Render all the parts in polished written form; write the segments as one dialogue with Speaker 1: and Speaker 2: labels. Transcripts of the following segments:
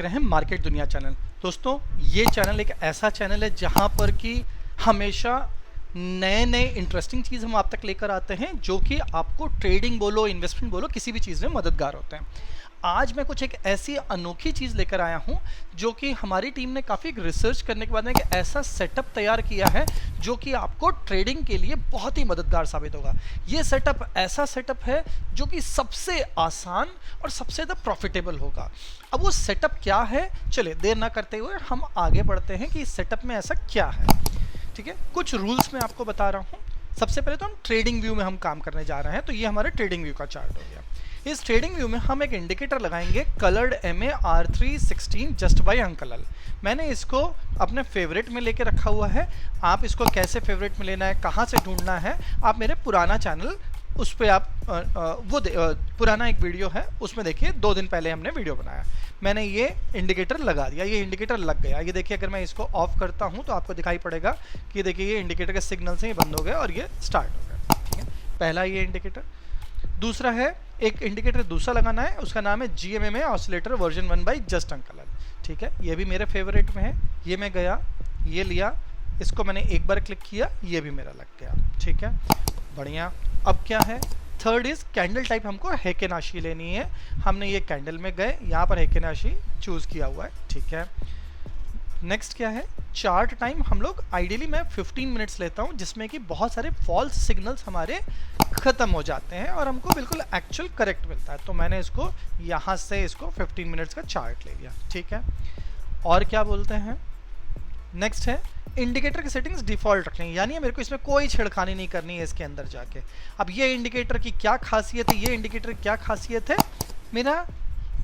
Speaker 1: रहे हैं मार्केट दुनिया चैनल। दोस्तों, ये चैनल एक ऐसा चैनल है जहां पर कि हमेशा नए नए इंटरेस्टिंग चीज़ हम आप तक लेकर आते हैं जो कि आपको ट्रेडिंग बोलो, इन्वेस्टमेंट बोलो, किसी भी चीज़ में मददगार होते हैं। आज मैं कुछ एक ऐसी अनोखी चीज़ लेकर आया हूं जो कि हमारी टीम ने काफ़ी रिसर्च करने के बाद में एक ऐसा सेटअप तैयार किया है जो कि आपको ट्रेडिंग के लिए बहुत ही मददगार साबित होगा। ये सेटअप ऐसा सेटअप है जो कि सबसे आसान और सबसे ज़्यादा प्रॉफिटेबल होगा। अब वो सेटअप क्या है, चलिए देर ना करते हुए हम आगे बढ़ते हैं कि इस सेटअप में ऐसा क्या है। ठीक है, कुछ रूल्स मैं आपको बता रहा हूँ। सबसे पहले तो हम ट्रेडिंग व्यू में हम काम करने जा रहे हैं, तो ये हमारे ट्रेडिंग व्यू का चार्ट हो गया। इस ट्रेडिंग व्यू में हम एक इंडिकेटर लगाएंगे कलर्ड MAR316 जस्ट बाय अंकलल। मैंने इसको अपने फेवरेट में लेके रखा हुआ है। आप इसको कैसे फेवरेट में लेना है, कहाँ से ढूंढना है, आप मेरे पुराना चैनल उस पर आप पुराना एक वीडियो है उसमें देखिए, 2 दिन पहले हमने वीडियो बनाया। मैंने ये इंडिकेटर लगा दिया, ये इंडिकेटर लग गया। ये देखिए, अगर मैं इसको ऑफ करता हूँ तो आपको दिखाई पड़ेगा कि देखिए ये इंडिकेटर के सिग्नल से ही बंद हो गया और ये स्टार्ट हो गया। ठीक है, पहला ये इंडिकेटर। दूसरा है, एक इंडिकेटर दूसरा लगाना है, उसका नाम है GMMA oscillator version 1 by just अंकलल। ठीक है, ये भी मेरे फेवरेट में है। ये मैं गया, ये लिया, इसको मैंने एक बार क्लिक किया, ये भी मेरा लग गया। ठीक है, बढ़िया। अब क्या है, थर्ड इज कैंडल टाइप। हमको हेकेनाशी लेनी है। हमने ये कैंडल में गए, यहाँ पर हेकेनाशी चूज किया हुआ है। ठीक है, नेक्स्ट क्या है, चार्ट टाइम। हम लोग आइडियली मैं 15 मिनट्स लेता हूँ जिसमें कि बहुत सारे फॉल्स सिग्नल्स हमारे ख़त्म हो जाते हैं और हमको बिल्कुल एक्चुअल करेक्ट मिलता है। तो मैंने इसको यहाँ से इसको 15 मिनट्स का चार्ट ले लिया। ठीक है, और क्या बोलते हैं, नेक्स्ट है इंडिकेटर की सेटिंग्स डिफ़ॉल्ट रखनी है, यानी मेरे को इसमें कोई छेड़खानी नहीं करनी है इसके अंदर जाके। अब ये इंडिकेटर की क्या खासियत है, ये इंडिकेटर की क्या खासियत है, मेरा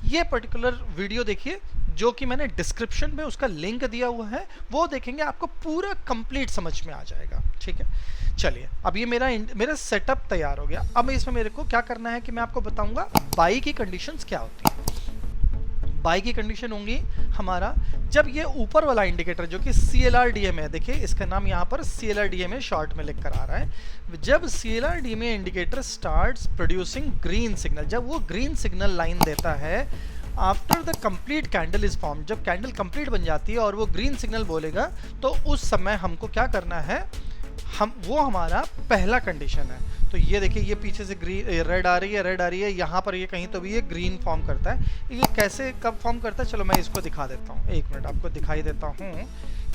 Speaker 1: ये पर्टिकुलर वीडियो देखिए जो कि मैंने डिस्क्रिप्शन में उसका लिंक दिया हुआ है, वो देखेंगे आपको पूरा कंप्लीट समझ में आ जाएगा। ठीक है, चलिए अब ये मेरा सेटअप तैयार हो गया। अब इसमें मेरे को क्या करना है कि मैं आपको बताऊंगा बाई की कंडीशंस क्या होती है। बाई की कंडीशन होंगी हमारा जब ये ऊपर वाला इंडिकेटर जो कि CLRDMA है, देखिए इसका नाम यहाँ पर CLRDMA शॉर्ट में लिख कर आ रहा है। जब CLRDMA indicator starts producing green signal, जब वो ग्रीन सिग्नल लाइन देता है after the complete candle is form, जब कैंडल कंप्लीट बन जाती है और वो ग्रीन सिग्नल बोलेगा, तो उस समय हमको क्या करना है, वो हमारा पहला कंडीशन है। तो ये देखिए, ये पीछे से रेड आ रही है, रेड आ रही है, यहाँ पर ये कहीं तो भी ये ग्रीन फॉर्म करता है। ये कैसे कब फॉर्म करता है, चलो मैं इसको दिखा देता हूँ, 1 मिनट आपको दिखाई देता हूँ।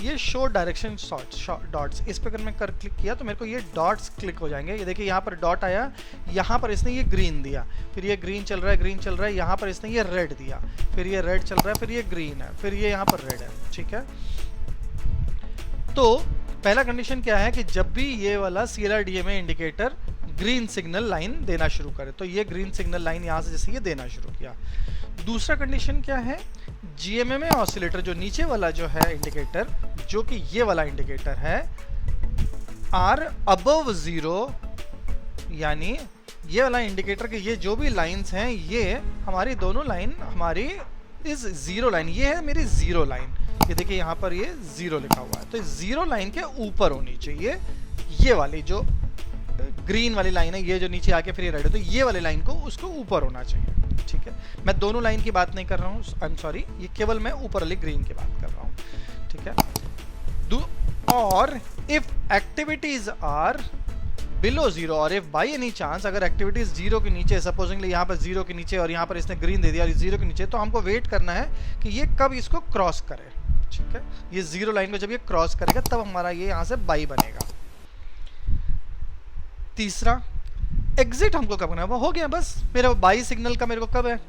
Speaker 1: ये शो डायरेक्शन डॉट्स, इस पर अगर मैं क्लिक किया तो मेरे को ये डॉट्स क्लिक हो जाएंगे। ये देखिए यहाँ पर डॉट आया, यहाँ पर इसने ये ग्रीन दिया, फिर ये ग्रीन चल रहा है, ग्रीन चल रहा है, यहाँ पर इसने ये रेड दिया, फिर ये रेड चल रहा है, फिर ये ग्रीन है, फिर ये यहाँ पर रेड है। ठीक है, तो पहला कंडीशन क्या है कि जब भी ये वाला CLRDMA indicator green signal line देना शुरू करे, तो ये ग्रीन सिग्नल लाइन यहाँ से जैसे ये देना शुरू किया। दूसरा कंडीशन क्या है, GMMA ऑसिलेटर जो नीचे वाला जो है इंडिकेटर, जो कि ये वाला इंडिकेटर है, आर अबव 0, यानी ये वाला इंडिकेटर के ये जो भी लाइंस हैं, ये हमारी दोनों लाइन हमारी इस 0 लाइन, ये है मेरी 0 लाइन। ये देखिए यहाँ पर ये 0 लिखा हुआ है, तो 0 लाइन के ऊपर होनी चाहिए ये वाली जो ग्रीन वाली लाइन है, ये जो नीचे आके फिर ये रेड है, तो ये वाली लाइन को उसको ऊपर होना चाहिए। ठीक है, मैं दोनों लाइन की बात नहीं कर रहा हूँ, आई एम सॉरी, ये केवल मैं ऊपर वाली ग्रीन की बात कर रहा हूँ। ठीक है, और इफ एक्टिविटीज आर बिलो 0 और इफ बाई एनी चांस अगर एक्टिविटीज 0 के नीचे, सपोजिंगली यहाँ पर 0 के नीचे और यहाँ पर इसने ग्रीन दे दिया और 0 के नीचे, तो हमको वेट करना है कि ये कब इसको क्रॉस करे। ठीक है, ये 0 लाइन को जब ये क्रॉस करेगा तब हमारा ये यहाँ से बाई बनेगा। तीसरा, एग्जिट हमको कब करना है, वो हो गया बस। मेरा बाई सिग्नल का मेरे को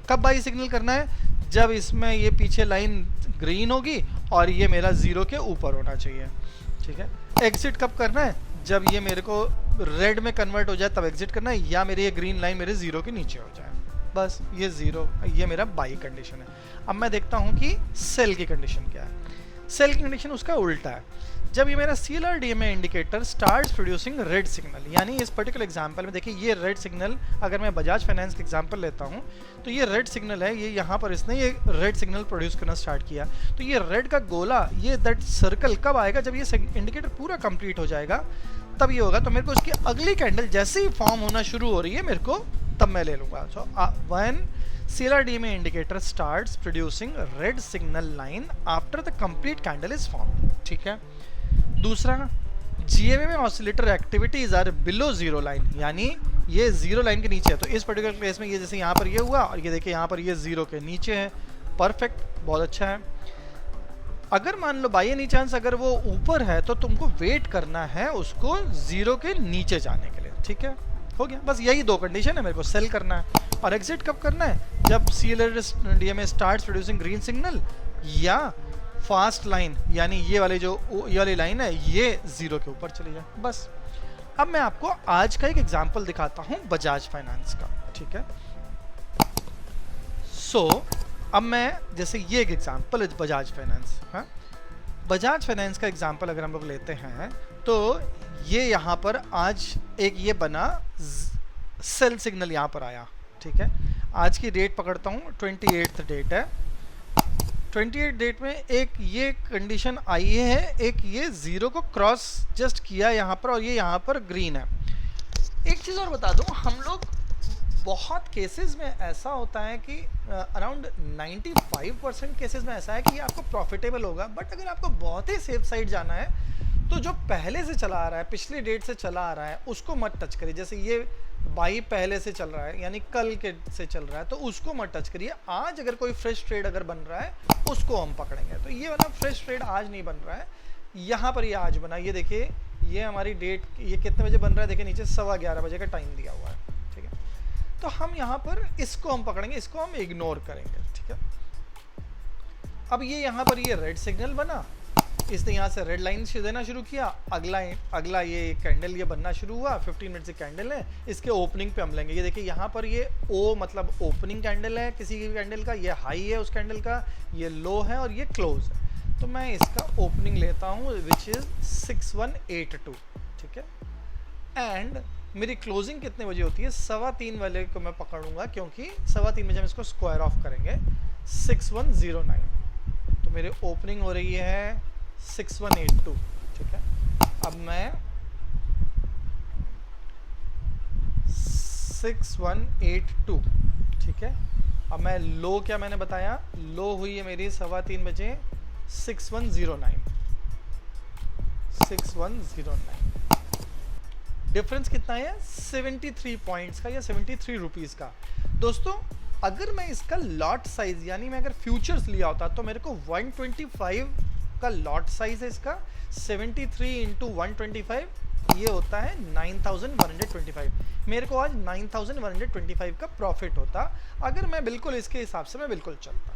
Speaker 1: कब बाई सिग्नल करना है, जब इसमें ये पीछे लाइन ग्रीन होगी और ये मेरा 0 के ऊपर होना चाहिए। ठीक है, एग्जिट कब करना है, जब ये मेरे को रेड में कन्वर्ट हो जाए तब एग्जिट करना है, या मेरी ये ग्रीन लाइन मेरे 0 के नीचे हो जाए, बस ये 0, ये मेरा बाई कंडीशन है। अब मैं देखता हूँ कि सेल की कंडीशन क्या है। सेल की कंडीशन उसका उल्टा है, जब ये मेरा CLRDMA indicator starts producing red signal, यानी इस पर्टिकुलर एग्जांपल में देखिए ये रेड सिग्नल, अगर मैं बजाज फाइनेंस का एग्जांपल लेता हूँ तो ये रेड सिग्नल है, ये यहाँ पर इसने ये रेड सिग्नल प्रोड्यूस करना स्टार्ट किया, तो ये रेड का गोला, ये दैट सर्कल कब आएगा, जब ये इंडिकेटर पूरा कंप्लीट हो जाएगा तब ये होगा। तो मेरे को उसकी अगली कैंडल जैसे ही फॉर्म होना शुरू हो रही है मेरे को, तब मैं ले लूँगा। So when CLRDMA indicator starts producing red signal line after the complete candle is formed, ठीक है। दूसरा, GMMA oscillator activities are below zero line, यानी ये जीरो लाइन के नीचे है। तो इस पर्टिकुलर केस में ये जैसे यहाँ पर ये हुआ और ये देखिए यहाँ पर ये जीरो के नीचे है। परफेक्ट, बहुत अच्छा है। अगर मान लो बाय एनी चांस अगर वो ऊपर है तो तुमको वेट करना है उसको जीरो के नीचे जाने के लिए, ठीक है। हो गया, बस यही दो कंडीशन है, मेरे को सेल करना है। और एग्जिट कब करना है? जब CLRDMA starts producing green signal या फास्ट लाइन, यानी ये वाली लाइन है ये जीरो के ऊपर चली जाए, बस। अब मैं आपको आज का एक एग्जांपल दिखाता हूं बजाज फाइनेंस का, ठीक है। अब मैं जैसे ये एक एग्जांपल है बजाज फाइनेंस, हाँ, बजाज फाइनेंस का एग्जांपल अगर हम लोग लेते हैं तो ये यहाँ पर आज एक ये बना सेल सिग्नल यहाँ पर आया, ठीक है। आज की डेट पकड़ता हूँ, 28th डेट है। 28 डेट में एक ये कंडीशन आई है, एक ये जीरो को क्रॉस जस्ट किया यहाँ पर और ये यहाँ पर ग्रीन है। एक चीज़ और बता दूँ, हम लोग बहुत केसेस में ऐसा होता है कि अराउंड 95% केसेस में ऐसा है कि ये आपको प्रॉफिटेबल होगा। बट अगर आपको बहुत ही सेफ साइड जाना है तो जो पहले से चला आ रहा है, पिछली डेट से चला आ रहा है, उसको मत टच करिए। जैसे ये बाई पहले से चल रहा है, यानी कल के से चल रहा है, तो उसको मत टच करिए। आज अगर कोई फ्रेश ट्रेड अगर बन रहा है उसको हम पकड़ेंगे। तो ये वाला फ्रेश ट्रेड आज नहीं बन रहा है, यहाँ पर ये आज बना। ये देखिए, ये हमारी डेट, ये कितने बजे बन रहा है, देखिए नीचे 11:15 बजे का टाइम दिया हुआ है, ठीक है। तो हम यहाँ पर इसको हम पकड़ेंगे, इसको हम इग्नोर करेंगे, ठीक है। अब ये यहाँ पर ये रेड सिग्नल बना, इसने यहाँ से रेड लाइन देना शुरू किया। अगला ये कैंडल ये बनना शुरू हुआ, 15 मिनट से कैंडल है, इसके ओपनिंग पे हम लेंगे। ये देखिए यहाँ पर ये ओ मतलब ओपनिंग कैंडल है किसी भी कैंडल का, ये हाई है उस कैंडल का, ये लो है और ये क्लोज है। तो मैं इसका ओपनिंग लेता हूँ विच इज 6182, ठीक है। एंड मेरी क्लोजिंग कितने बजे होती है? 3:15 वाले को मैं पकड़ूंगा, क्योंकि 3:15 बजे हम इसको स्क्वायर ऑफ करेंगे, 6109। तो मेरी ओपनिंग हो रही है 6182, ठीक है। अब मैं 6182, ठीक है। अब मैं लो, क्या मैंने बताया, लो हुई है मेरी 3:15 बजे 6109। डिफरेंस कितना है? 73 पॉइंट्स का या 73 रुपीज का। दोस्तों अगर मैं इसका लॉट साइज, यानी मैं अगर फ्यूचर्स लिया होता तो मेरे को 125 का लॉट साइज है इसका, 73 इंटू 125 ये होता है 9125। मेरे को आज 9125 का प्रॉफिट होता अगर मैं बिल्कुल इसके हिसाब से मैं बिल्कुल चलता,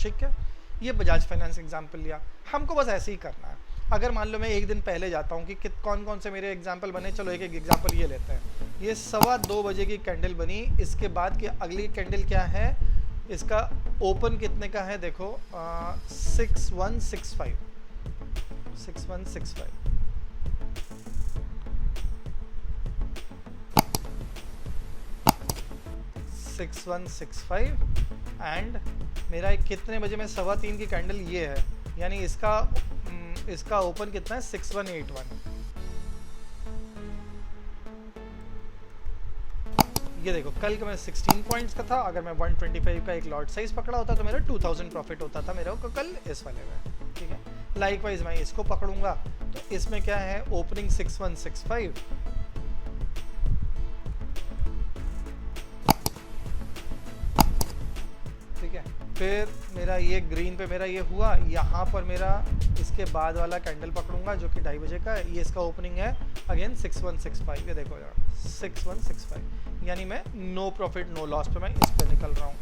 Speaker 1: ठीक है। ये बजाज फाइनेंस एग्जाम्पल लिया, हमको बस ऐसे ही करना है। अगर मान लो मैं एक दिन पहले जाता हूँ कि कौन कौन से मेरे एग्जाम्पल बने, चलो एक एक एग्जाम्पल ये लेते हैं। ये 2:15 बजे की कैंडल बनी, इसके बाद की अगली कैंडल क्या है, इसका ओपन कितने का है देखो, 6165 6165 एंड मेरा कितने बजे में 3:15 की कैंडल ये है, यानी इसका ओपन कितना है 6181। ये देखो कल का मैं 16 पॉइंट्स का था, अगर मैं 125 का एक लॉट साइज पकड़ा होता तो मेरा 2000 प्रॉफिट होता था मेरा को कल इस वाले में, ठीक है। लाइकवाइज मैं इसको पकड़ूंगा तो इसमें क्या है, ओपनिंग 6165, ठीक है। फिर मेरा ये ग्रीन पे मेरा ये हुआ, यहाँ पर मेरा इसके बाद वाला कैंडल पकड़ूंगा जो कि 2:30 बजे का है, ये इसका ओपनिंग है अगेन 6165, ये देखो यार 6165, यानी मैं नो प्रॉफिट नो लॉस पे मैं इस पे निकल रहा हूँ।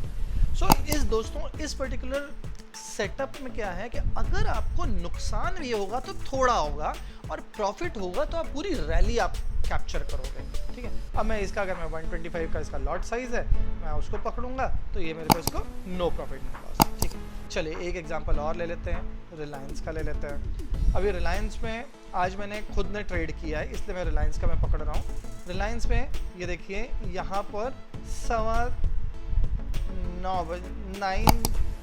Speaker 1: सो इस दोस्तों इस पर्टिकुलर सेटअप में क्या है कि अगर आपको नुकसान भी होगा तो थोड़ा होगा और प्रॉफिट होगा तो आप पूरी रैली आप कैप्चर करोगे, ठीक है। अब मैं इसका, अगर मैं 125 का इसका लॉट साइज है, मैं उसको पकड़ूंगा तो ये मेरे को इसको नो प्रॉफिट नो लॉस, ठीक है। चलिए एक एग्जांपल और ले लेते हैं, रिलायंस का ले लेते हैं। अभी रिलायंस में आज मैंने खुद ने ट्रेड किया है, इसलिए मैं रिलायंस का मैं पकड़ रहा हूँ। रिलायंस में ये देखिए यहाँ पर 9:15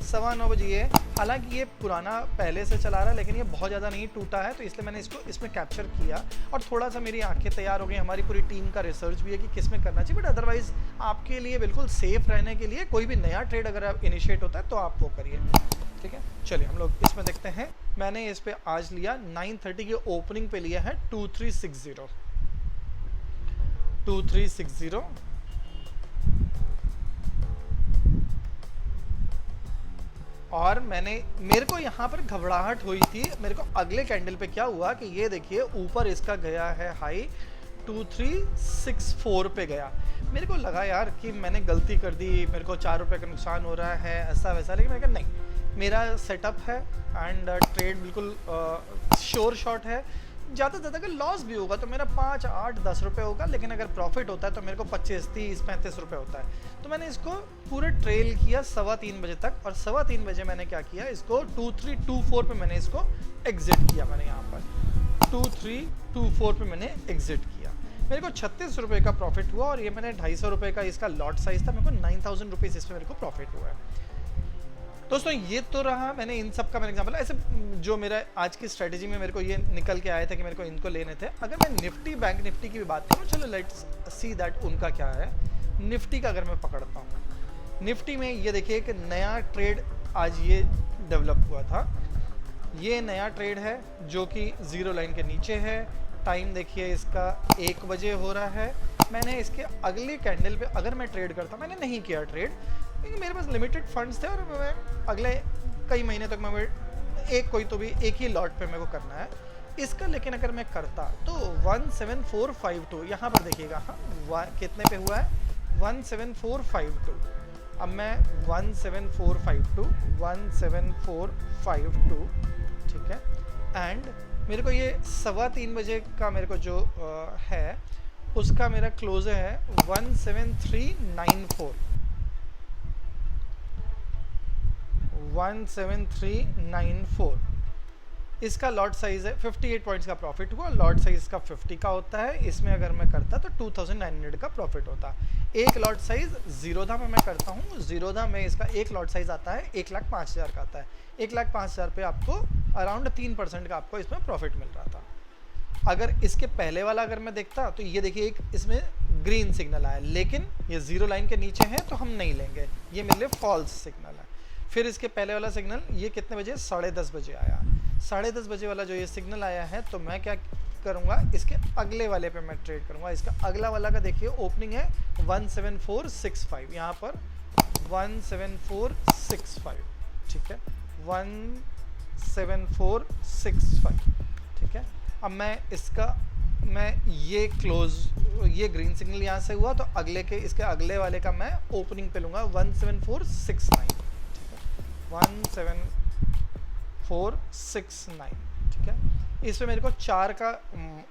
Speaker 1: 9:15 बजे ये, हालांकि ये पुराना पहले से चला रहा है लेकिन ये बहुत ज़्यादा नहीं टूटा है, तो इसलिए मैंने इसको इसमें कैप्चर किया और थोड़ा सा मेरी आंखें तैयार हो गई। हमारी पूरी टीम का रिसर्च भी है कि किस में करना चाहिए, बट अदरवाइज़ आपके लिए बिल्कुल सेफ रहने के लिए कोई भी नया ट्रेड अगर आप इनिशिएट होता है तो आप वो करिए, ठीक है। चलिए हम लोग इसमें देखते हैं। मैंने इस पे आज लिया 9:30 की ओपनिंग पे लिया है 2360 और मेरे को यहाँ पर घबराहट हुई थी। मेरे को अगले कैंडल पे क्या हुआ कि ये देखिए ऊपर इसका गया है हाई 2364 पे गया। मेरे को लगा यार कि मैंने गलती कर दी, मेरे को 4 रुपए का नुकसान हो रहा है ऐसा वैसा, लेकिन मैंने कहा नहीं, मेरा सेटअप है एंड ट्रेड बिल्कुल श्योर शॉट है। ज़्यादा से ज़्यादा अगर लॉस भी होगा तो मेरा 5, 8, 10 रुपये होगा, लेकिन अगर प्रॉफिट होता है तो मेरे को 25, 30, 35 रुपये होता है। तो मैंने इसको पूरे ट्रेल किया 3:15 बजे तक, और 3:15 बजे मैंने क्या किया, इसको 2324 पे मैंने इसको एग्जिट किया। मैंने यहाँ पर 2324 पे मैंने एग्जिट किया। मेरे को 36 रुपये का प्रॉफिट हुआ और ये मैंने 250 रुपये का इसका लॉट साइज था। मेरे को 9000 रुपीज़ इसमें मेरे को प्रॉफिट हुआ है। दोस्तों ये तो रहा मैंने इन सब का मैंने एग्जाम्पल। ऐसे जो मेरा आज की स्ट्रेटेजी में मेरे को ये निकल के आए थे कि मेरे को इनको लेने थे। अगर मैं निफ्टी बैंक निफ्टी की भी बात करूँ, चलो लेट्स सी दैट उनका क्या है। निफ्टी का अगर मैं पकड़ता हूँ, निफ्टी में ये देखिए कि नया ट्रेड आज ये डेवलप हुआ था। ये नया ट्रेड है जो कि जीरो लाइन के नीचे है। टाइम देखिए इसका 1 बजे हो रहा है। मैंने इसके अगले कैंडल पे अगर मैं ट्रेड करता, मैंने नहीं किया ट्रेड क्योंकि मेरे पास लिमिटेड फंड्स थे और मैं अगले कई महीने तक मैं एक ही लॉट पे मेरे को करना है इसका। लेकिन अगर मैं करता तो 17452 यहाँ पर देखिएगा, हाँ कितने पे हुआ है 17452। अब मैं 17452 ठीक है। एंड मेरे को ये 3:15 बजे का मेरे को जो है उसका मेरा क्लोज है 17394 इसका लॉट साइज है। 58 पॉइंट्स का प्रॉफिट हुआ। लॉट साइज इसका 50 का होता है। इसमें अगर मैं करता तो 2900 का प्रॉफिट होता। एक लॉट साइज जीरोधा में मैं करता हूँ। जीरोधा में इसका एक लॉट साइज आता है 1,05,000 का आता है। 1,05,000 पे आपको अराउंड 3% का आपको इसमें प्रॉफिट मिल रहा था। अगर इसके पहले वाला अगर मैं देखता तो ये देखिए एक इसमें ग्रीन सिग्नल आया, लेकिन ये जीरो लाइन के नीचे है तो हम नहीं लेंगे, ये मेरे लिए फॉल्स सिग्नल है। फिर इसके पहले वाला सिग्नल ये कितने बजे 10:30 बजे आया। 10:30 बजे वाला जो ये सिग्नल आया है तो मैं क्या करूँगा, इसके अगले वाले पे मैं ट्रेड करूँगा। इसका अगला वाला का देखिए ओपनिंग है 17465, यहाँ पर 17465 ठीक है, 17465 ठीक है। अब मैं ये क्लोज, ये ग्रीन सिग्नल यहाँ से हुआ तो अगले के इसके अगले वाले का मैं ओपनिंग पे लूँगा 17469 ठीक है, 17469 ठीक है। इसमें मेरे को 4 का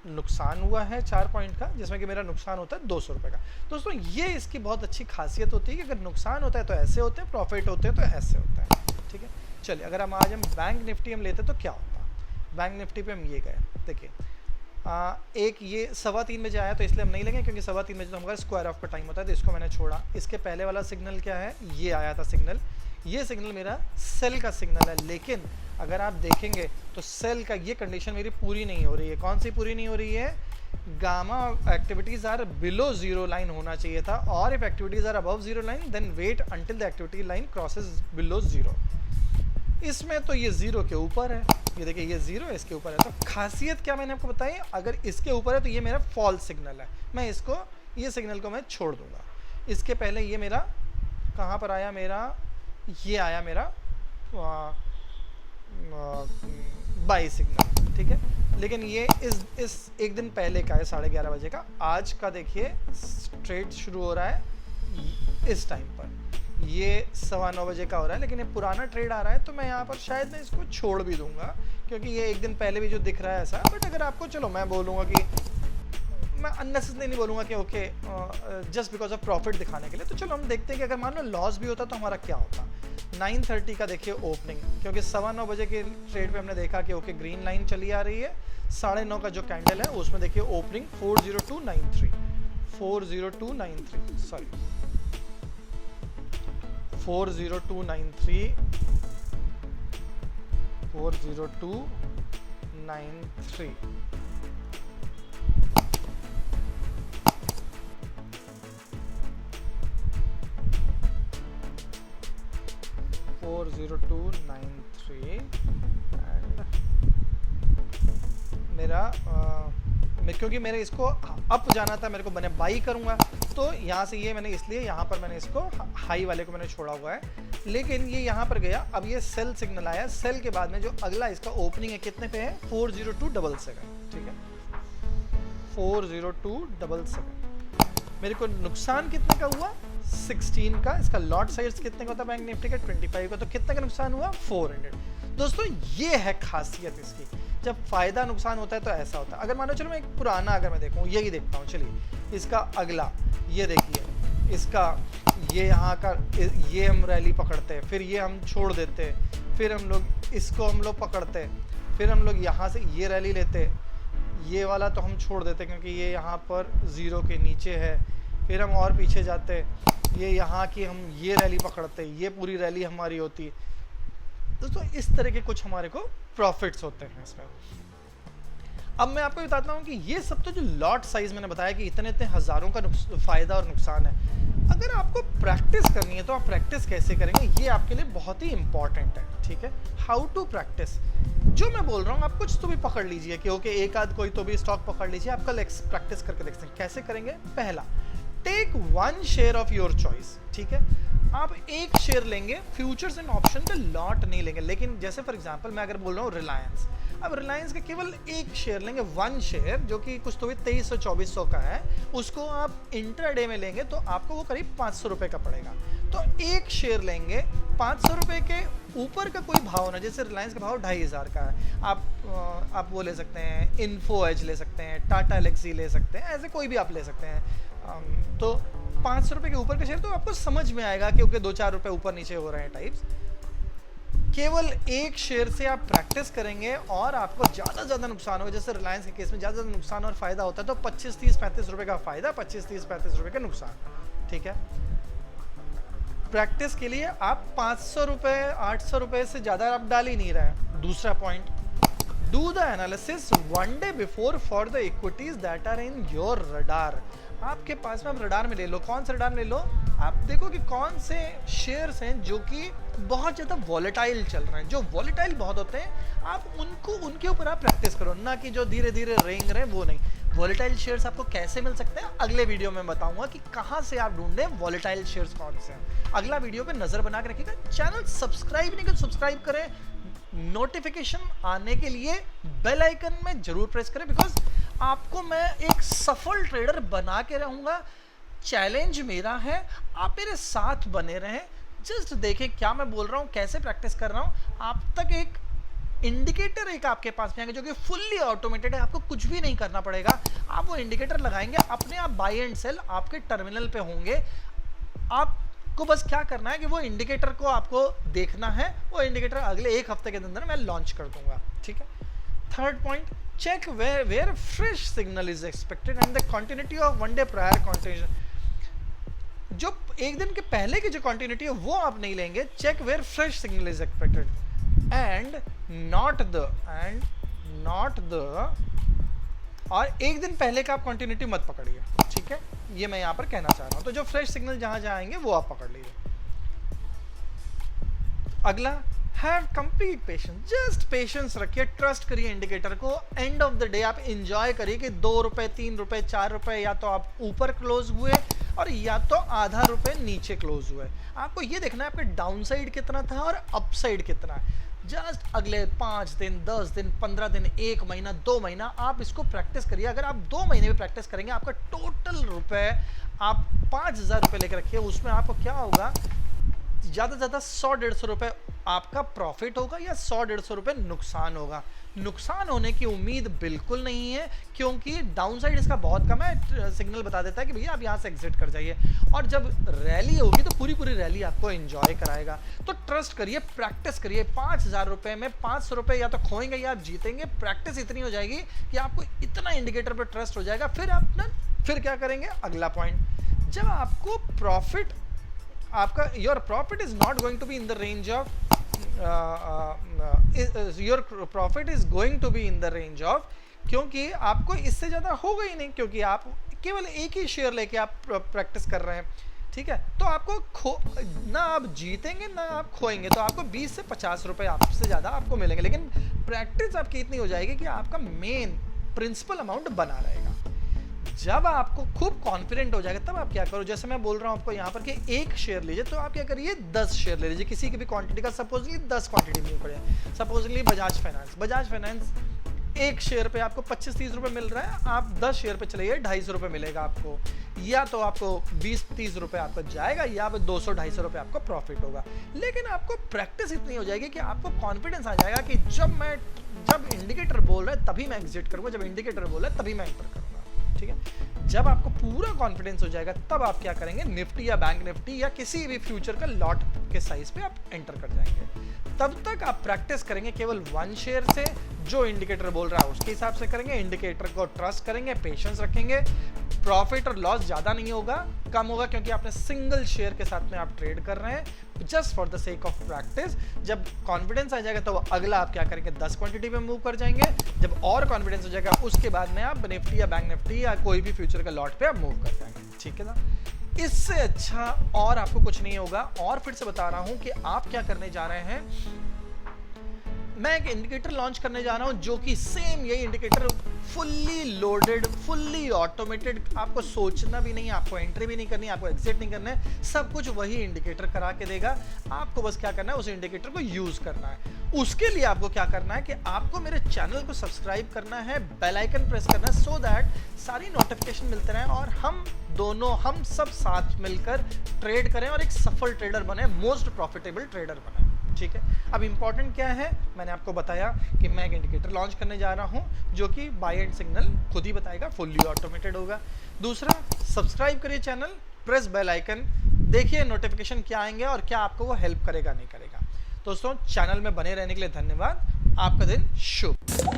Speaker 1: नुकसान हुआ है, 4 पॉइंट का, जिसमें कि मेरा नुकसान होता है 200 रुपये का। दोस्तों ये इसकी बहुत अच्छी खासियत होती है कि अगर नुकसान होता है तो ऐसे होते हैं, प्रॉफिट होते हैं तो ऐसे होता है ठीक है। चलिए अगर हम आज बैंक निफ्टी हम लेते तो क्या होता। बैंक निफ्टी पे हम ये गए, देखिए एक ये 3:15 बजे आया तो इसलिए हम नहीं लेंगे क्योंकि 3:15 बजे तो हमारा स्क्वायर ऑफ का टाइम होता है, तो इसको मैंने छोड़ा। इसके पहले वाला सिग्नल क्या है, ये आया था सिग्नल, ये सिग्नल मेरा सेल का सिग्नल है। लेकिन अगर आप देखेंगे तो सेल का ये कंडीशन मेरी पूरी नहीं हो रही है। कौन सी पूरी नहीं हो रही है, gamma activities are below zero line होना चाहिए था, और if activities are above zero line then wait until the activity line crosses below zero. इसमें तो ये जीरो के ऊपर है, ये देखिए ये जीरो है, इसके ऊपर है। तो खासियत क्या मैंने आपको बताई, अगर इसके ऊपर है तो ये मेरा फॉल्स सिग्नल है, मैं इसको ये सिग्नल को मैं छोड़ दूंगा। इसके पहले ये मेरा कहाँ पर आया, मेरा ये आया मेरा बाई सिग्नल ठीक है। लेकिन ये इस एक दिन पहले का है 11:30 बजे का। आज का देखिए ट्रेड शुरू हो रहा है इस टाइम पर, ये 9:15 बजे का हो रहा है, लेकिन ये पुराना ट्रेड आ रहा है तो मैं यहाँ पर शायद मैं इसको छोड़ भी दूंगा क्योंकि ये एक दिन पहले भी जो दिख रहा है ऐसा। बट अगर आपको, चलो मैं बोलूँगा कि मैं अननेसेसरी नहीं बोलूँगा कि okay just because of profit दिखाने के लिए। तो चलो हम देखते हैं कि अगर मान लो लॉस भी होता तो हमारा क्या होता। 9:30 का देखिए ओपनिंग, क्योंकि 9:15 बजे के ट्रेड पे हमने देखा कि ओके ग्रीन लाइन चली आ रही है। 9:30 का जो कैंडल है उसमें देखिए ओपनिंग 40293 सॉरी 40293 40293 40293 एंड मेरा क्योंकि मेरे इसको अप जाना था, मेरे को मैंने बाई करूंगा, तो यहाँ से ये मैंने इसलिए यहाँ पर मैंने इसको हाई वाले को मैंने छोड़ा हुआ है, लेकिन ये यहाँ पर गया। अब ये सेल सिग्नल आया, सेल के बाद में जो अगला इसका ओपनिंग है कितने पे है 40277, ठीक है 40277। मेरे को नुकसान कितने का हुआ 16 का। इसका लॉट साइज कितने का होता है बैंक निफ्टी का 25 का, तो कितने का नुकसान हुआ 400। दोस्तों ये है खासियत इसकी, जब फायदा नुकसान होता है तो ऐसा होता है। अगर मानो चलो मैं एक पुराना अगर मैं देखूँ, यही देखता हूँ, चलिए इसका अगला ये देखिए, इसका ये यहाँ का ये हम रैली पकड़ते हैं, फिर ये हम छोड़ देते हैं, फिर हम लोग इसको हम लोग पकड़ते हैं, फिर हम लोग यहाँ से ये रैली लेते हैं, ये वाला तो हम छोड़ देते क्योंकि ये यहाँ पर ज़ीरो के नीचे है, फिर हम और पीछे जाते, ये यहाँ की हम ये रैली पकड़ते, ये पूरी रैली हमारी होती है। दोस्तों इस तरह के कुछ हमारे को प्रॉफिट्स होते हैं इसमें। अब मैं आपको बताता हूँ कि ये सब तो जो लॉट साइज मैंने बताया कि इतने इतने हज़ारों का फ़ायदा और नुकसान है। अगर आपको प्रैक्टिस करनी है तो आप प्रैक्टिस कैसे करेंगे, ये आपके लिए बहुत ही इंपॉर्टेंट है, ठीक है। हाउ टू प्रैक्टिस, जो मैं बोल रहा हूँ आप कुछ तो भी पकड़ लीजिए कि ओके एक आध कोई तो भी स्टॉक पकड़ लीजिए, आप कल प्रैक्टिस करके देख सकते हैं। कैसे करेंगे, पहला take 1 share of your choice, ठीक है। आप एक शेयर लेंगे, फ्यूचर्स एंड ऑप्शन पे लॉट नहीं लेंगे। लेकिन जैसे फॉर एग्जांपल मैं अगर बोल रहा हूँ रिलायंस, अब रिलायंस का केवल एक शेयर लेंगे, 1 शेयर, जो कि कुछ तो भी 2300-2400 का है, उसको आप इंट्राडे में लेंगे तो आपको वो करीब 500 रुपये का पड़ेगा। तो एक शेयर लेंगे, 500 रुपये के ऊपर का कोई भाव ना, जैसे रिलायंस का भाव 2500 का है, आप वो ले सकते हैं, इन्फो एज ले सकते हैं, टाटा एलेक्सी ले सकते हैं, ऐसे कोई भी आप ले सकते हैं। तो 500 रुपये के ऊपर का शेयर तो आपको समझ में आएगा क्योंकि 2-4 रुपये ऊपर नीचे हो रहे हैं टाइप्स। केवल एक शेयर से आप प्रैक्टिस करेंगे और आपको ज़्यादा नुकसान होगा। जैसे रिलायंस के केस में ज़्यादा नुकसान और फायदा होता है, तो 25-30-35 रुपये का फायदा, 25-30-35 रुपये का नुकसान, ठीक है। प्रैक्टिस के लिए आप 500 रुपये 800 रुपये से ज़्यादा आप डाल ही नहीं रहे। दूसरा point, do the analysis 1 day before for the equities that are in your radar. आपके पास में आप रडार में ले लो, कौन सा रडार में ले लो, आप देखो कि कौन से शेयर्स हैं जो कि बहुत ज़्यादा वॉलेटाइल चल रहे हैं। जो वॉलेटाइल बहुत होते हैं आप उनके ऊपर आप प्रैक्टिस करो, ना कि जो धीरे धीरे रेंग रहे हैं वो नहीं। वॉलेटाइल शेयर्स आपको कैसे मिल सकते हैं, अगले वीडियो में बताऊंगा कि कहाँ से आप ढूंढें वॉलेटाइल शेयर्स कौन से हैं। अगला वीडियो पे नज़र बना के रखिएगा। चैनल सब्सक्राइब नहीं कर सब्सक्राइब करें, नोटिफिकेशन आने के लिए बेल आइकन में जरूर प्रेस करें, बिकॉज आपको मैं एक सफल ट्रेडर बना के रहूंगा। चैलेंज मेरा है, आप मेरे साथ बने रहें, जस्ट देखें क्या मैं बोल रहा हूँ, कैसे प्रैक्टिस कर रहा हूँ। आप तक एक इंडिकेटर एक आपके पास में आएगा जो कि फुल्ली ऑटोमेटेड है, आपको कुछ भी नहीं करना पड़ेगा। आप वो इंडिकेटर लगाएंगे, अपने आप बाय एंड सेल आपके टर्मिनल पे होंगे। आपको बस क्या करना है कि वो इंडिकेटर को आपको देखना है, वो इंडिकेटर अगले 1 हफ्ते के अंदर मैं लॉन्च कर दूंगा, ठीक है। Third point, check where fresh signal is expected and the continuity of 1 day prior continuation। जो एक दिन के पहले की जो continuity है वो आप नहीं लेंगे। check where fresh signal is expected and not the और एक दिन पहले का आप continuity मत पकड़िए, ठीक है। ये मैं यहाँ पर कहना चाह रहा हूँ। तो जो फ्रेश सिग्नल जहाँ आएंगे वो आप पकड़ लीजिए। अगला, have complete patience, just patience रखिए, ट्रस्ट करिए इंडिकेटर को। एंड ऑफ द डे आप इंजॉय करिए कि 2 रुपये 3 रुपये 4 रुपये या तो आप ऊपर क्लोज हुए और या तो आधा रुपये नीचे क्लोज हुए। आपको ये देखना है आपके डाउन साइड कितना था और अप साइड कितना है। जस्ट अगले 5 दिन 10 दिन 15 दिन 1 महीना 2 महीना आप इसको प्रैक्टिस करिए। अगर आप 2 महीने में प्रैक्टिस करेंगे, आपका टोटल रुपए आप 5000 रुपये लेकर रखिए, उसमें आपको क्या होगा, ज़्यादा से ज़्यादा 100-150 रुपये आपका प्रॉफिट होगा या 100-150 रुपये नुकसान होगा। नुकसान होने की उम्मीद बिल्कुल नहीं है क्योंकि डाउन साइड इसका बहुत कम है। सिग्नल बता देता है कि भैया आप यहाँ से एग्जिट कर जाइए, और जब रैली होगी तो पूरी रैली आपको एंजॉय कराएगा। तो ट्रस्ट करिए, प्रैक्टिस करिए। 5000 रुपये में 500 रुपये या तो खोएंगे या आप जीतेंगे। प्रैक्टिस इतनी हो जाएगी कि आपको इतना इंडिकेटर पर ट्रस्ट हो जाएगा। फिर आप क्या करेंगे, अगला पॉइंट, जब आपको प्रॉफिट आपका your profit is not going to be in the range of your profit is going to be in the range of, क्योंकि आपको इससे ज़्यादा होगा ही नहीं, क्योंकि आप केवल एक ही शेयर लेके आप प्रैक्टिस कर रहे हैं, ठीक है। तो आपको ना आप जीतेंगे ना आप खोएंगे, तो आपको 20 से 50 रुपए आपसे ज़्यादा आपको मिलेंगे, लेकिन प्रैक्टिस आपकी इतनी हो जाएगी कि आपका मेन प्रिंसिपल अमाउंट बना रहेगा। जब आपको खूब कॉन्फिडेंट हो जाएगा तब आप क्या करो, जैसे मैं बोल रहा हूँ आपको यहाँ पर कि एक शेयर लीजिए, तो आप क्या करिए 10 शेयर ले लीजिए किसी की भी क्वांटिटी का, सपोजली 10 क्वांटिटी में पड़े, सपोजली बजाज फाइनेंस एक शेयर पे आपको 25-30 रुपए मिल रहा है, आप 10 शेयर पे चलिए 250 रुपए मिलेगा आपको, या तो आपको 20-30 रुपए आपको जाएगा, या 200-250 रुपए आपको प्रॉफिट होगा। लेकिन आपको प्रैक्टिस इतनी हो जाएगी कि आपको कॉन्फिडेंस आ जाएगा कि जब इंडिकेटर बोल रहा है तभी मैं एग्जिट करूंगा, जब इंडिकेटर बोल रहा है तभी मैं एंटर करूंगा, ठीक है। जब आपको पूरा कॉन्फिडेंस हो जाएगा तब आप क्या करेंगे, निफ्टी या बैंक निफ्टी या किसी भी फ्यूचर का लॉट के साइज पे आप एंटर कर जाएंगे। तब तक आप प्रैक्टिस करेंगे केवल 1 शेयर से, जो इंडिकेटर बोल रहा है उसके हिसाब से करेंगे, इंडिकेटर को ट्रस्ट करेंगे, पेशेंस रखेंगे, प्रॉफिट और लॉस ज़्यादा नहीं होगा, कम होगा, क्योंकि आपने सिंगल शेयर के साथ में आप ट्रेड कर रहे हैं just for the sake of practice. जब कॉन्फिडेंस आ जाएगा तो अगला आप क्या करेंगे, 10 क्वांटिटी में मूव कर जाएंगे। जब और कॉन्फिडेंस हो जाएगा उसके बाद में आप निफ्टी या बैंक निफ्टी या कोई भी फ्यूचर का लॉट पे आप मूव कर जाएंगे, ठीक है ना। इससे अच्छा और आपको कुछ नहीं होगा। और फिर से बता रहा हूं कि आप क्या करने जा रहे हैं, मैं एक इंडिकेटर लॉन्च करने जा रहा हूं जो कि सेम यही indicator fully loaded, fully automated, आपको सोचना भी नहीं, आपको एंट्री भी नहीं करनी, आपको एग्जिट नहीं करना है, सब कुछ वही इंडिकेटर करा के देगा। आपको बस क्या करना है, उस इंडिकेटर को यूज करना है। उसके लिए आपको क्या करना है कि आपको मेरे चैनल को सब्सक्राइब करना है, बेल आइकन प्रेस करना है, सो दैट सारी नोटिफिकेशन मिलते रहे और हम सब साथ मिलकर ट्रेड करें और एक सफल ट्रेडर बने, मोस्ट प्रॉफिटेबल ट्रेडर बने, ठीक है। अब इंपॉर्टेंट क्या है, मैंने आपको बताया कि मैं एक इंडिकेटर लॉन्च करने जा रहा हूं जो कि बाय एंड सिग्नल खुद ही बताएगा, फुल्ली ऑटोमेटेड होगा। दूसरा, सब्सक्राइब करिए चैनल, प्रेस बेल आइकन, देखिए नोटिफिकेशन क्या आएंगे और क्या आपको वो हेल्प करेगा नहीं करेगा। दोस्तों, चैनल में बने रहने के लिए धन्यवाद। आपका दिन शुभ।